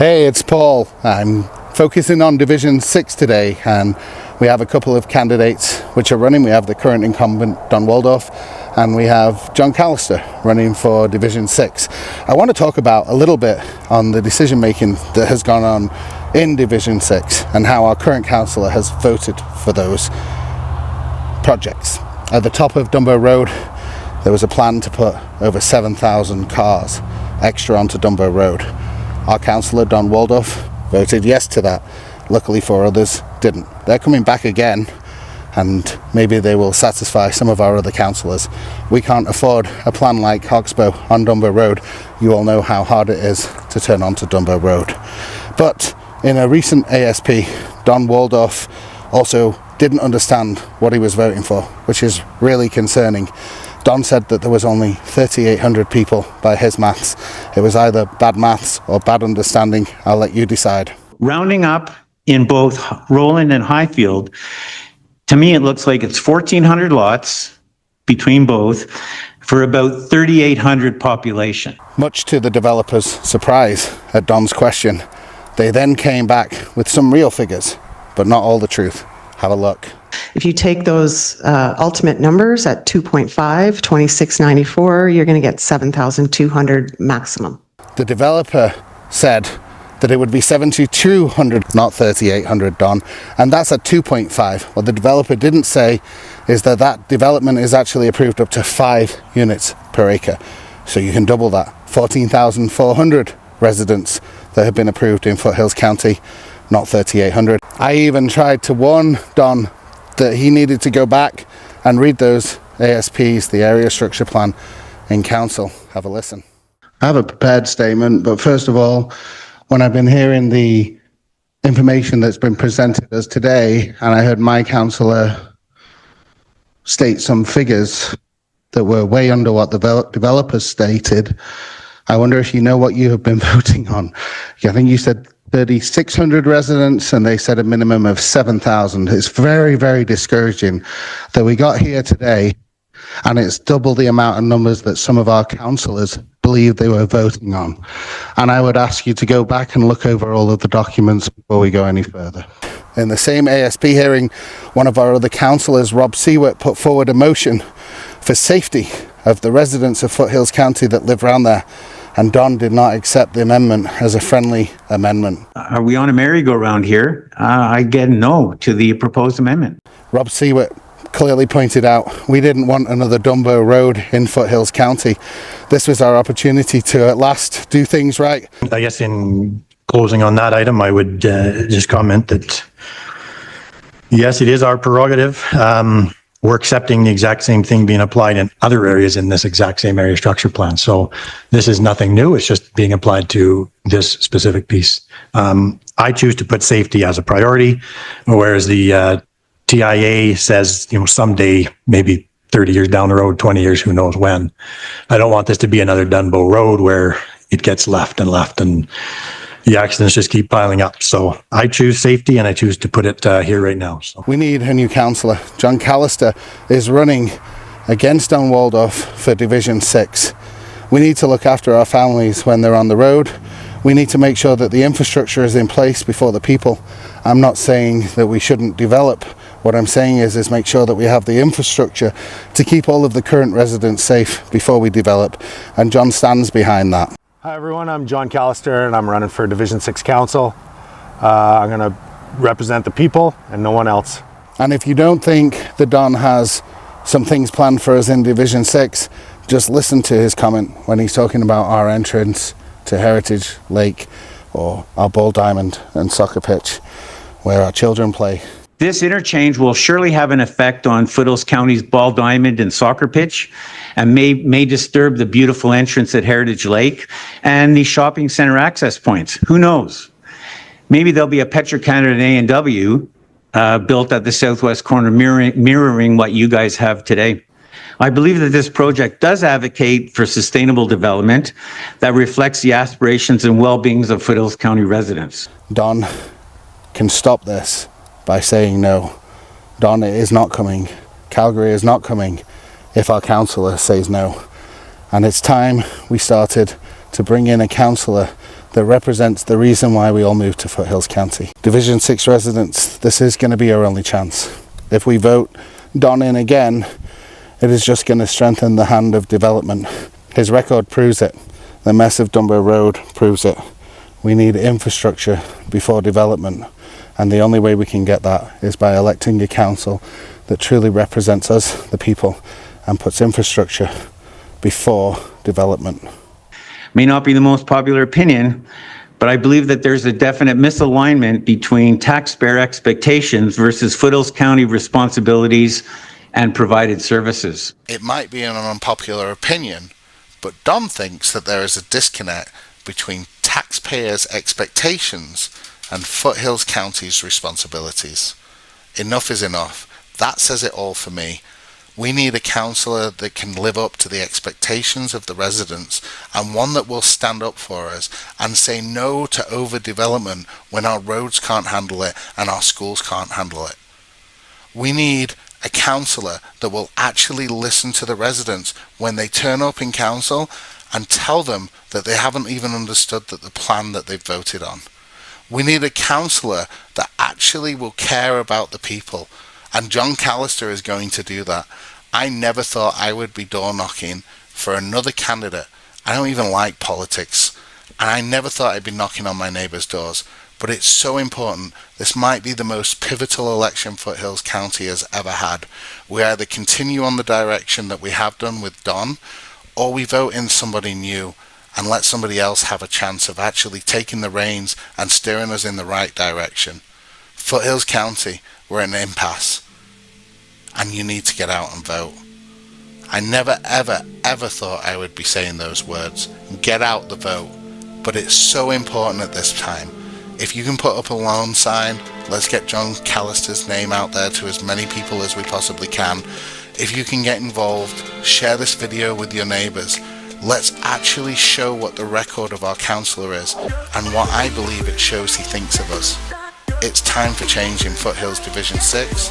Hey, it's Paul. I'm focusing on Division 6 today, and we have a couple of candidates which are running. We have the current incumbent, Don Waldorf, and we have John Callister running for Division 6. I want to talk about a little bit on the decision making that has gone on in Division 6 and how our current councillor has voted for those projects. At the top of Dumbo Road, there was a plan to put over 7,000 cars extra onto Dumbo Road. Our councillor, Don Waldorf, voted yes to that. Luckily for others, didn't. They're coming back again, and maybe they will satisfy some of our other councillors. We can't afford a plan like Hawksbow on Dumbo Road. You all know how hard it is to turn onto Dumbo Road. But in a recent ASP, Don Waldorf also didn't understand what he was voting for, which is really concerning. Don said that there was only 3,800 people by his maths. It was either bad maths or bad understanding. I'll let you decide. Rounding up in both Roland and Highfield, to me it looks like it's 1,400 lots between both for about 3,800 population. Much to the developers' surprise at Don's question, they then came back with some real figures, but not all the truth. Have a look. If you take those ultimate numbers at 2.5, 2694, you're going to get 7,200 maximum. The developer said that it would be 7,200, not 3,800, Don, and that's at 2.5. What the developer didn't say is that that development is actually approved up to 5 units per acre. So you can double that. 14,400 residents that have been approved in Foothills County, not 3,800. I even tried to warn Don that he needed to go back and read those ASPs, the area structure plan, in council. Have a listen. I have a prepared statement, but first of all, when I've been hearing the information that's been presented as today, and I heard my councillor state some figures that were way under what the developers stated, I wonder if you know what you have been voting on. I think you said 3,600 residents, and they said a minimum of 7,000. It's very, very discouraging that we got here today and it's double the amount of numbers that some of our councillors believe they were voting on. And I would ask you to go back and look over all of the documents before we go any further. In the same ASP hearing, one of our other councillors, Rob Seward, put forward a motion for safety of the residents of Foothills County that live around there. And Don did not accept the amendment as a friendly amendment. Are we on a merry-go-round here? I get no to the proposed amendment. Rob Seward clearly pointed out we didn't want another Dumbo Road in Foothills County. This was our opportunity to at last do things right. I guess in closing on that item, I would just comment that yes, it is our prerogative. We're accepting the exact same thing being applied in other areas in this exact same area structure plan. So this is nothing new. It's just being applied to this specific piece. I choose to put safety as a priority, whereas the TIA says, someday, maybe 30 years down the road, 20 years, who knows when. I don't want this to be another Dunbo Road where it gets left and the accidents just keep piling up. So I choose safety, and I choose to put it here right now. So. We need a new councillor. John Callister is running against Don Waldorf for Division 6. We need to look after our families when they're on the road. We need to make sure that the infrastructure is in place before the people. I'm not saying that we shouldn't develop. What I'm saying is make sure that we have the infrastructure to keep all of the current residents safe before we develop. And John stands behind that. Hi everyone, I'm John Callister and I'm running for Division 6 Council. I'm going to represent the people and no one else. And if you don't think that Don has some things planned for us in Division 6, just listen to his comment when he's talking about our entrance to Heritage Lake or our ball diamond and soccer pitch where our children play. This interchange will surely have an effect on Foothills County's ball diamond and soccer pitch, and may disturb the beautiful entrance at Heritage Lake and the shopping center access points. Who knows? Maybe there'll be a Petro-Canada A&W built at the southwest corner, mirroring what you guys have today. I believe that this project does advocate for sustainable development that reflects the aspirations and well-beings of Foothills County residents. Don can stop this by saying no. Don, it is not coming. Calgary is not coming if our councillor says no. And it's time we started to bring in a councillor that represents the reason why we all moved to Foothills County. Division 6 residents, this is going to be our only chance. If we vote Don in again, it is just going to strengthen the hand of development. His record proves it. The mess of Dunbar Road proves it. We need infrastructure before development, and the only way we can get that is by electing a council that truly represents us, the people, and puts infrastructure before development. May not be the most popular opinion, but I believe that there's a definite misalignment between taxpayer expectations versus Foothills County responsibilities and provided services. It might be an unpopular opinion, but Don thinks that there is a disconnect between taxpayers' expectations and Foothills County's responsibilities. Enough is enough. That says it all for me. We need a councillor that can live up to the expectations of the residents, and one that will stand up for us and say no to overdevelopment when our roads can't handle it and our schools can't handle it. We need a councillor that will actually listen to the residents when they turn up in council and tell them that they haven't even understood that the plan that they've voted on. We need a councillor that actually will care about the people, and John Callister is going to do that. I never thought I would be door knocking for another candidate. I don't even like politics, and I never thought I'd be knocking on my neighbours' doors, but it's so important. This might be the most pivotal election Foothills County has ever had. We either continue on the direction that we have done with Don, or we vote in somebody new and let somebody else have a chance of actually taking the reins and steering us in the right direction. Foothills County, we're in an impasse, and you need to get out and vote. I never ever thought I would be saying those words. Get out the vote. But it's so important at this time. If you can put up a loan sign, let's get John Callister's name out there to as many people as we possibly can. If you can get involved, share this video with your neighbours. Let's actually show what the record of our councillor is and what I believe it shows he thinks of us. It's time for change in Foothills Division 6.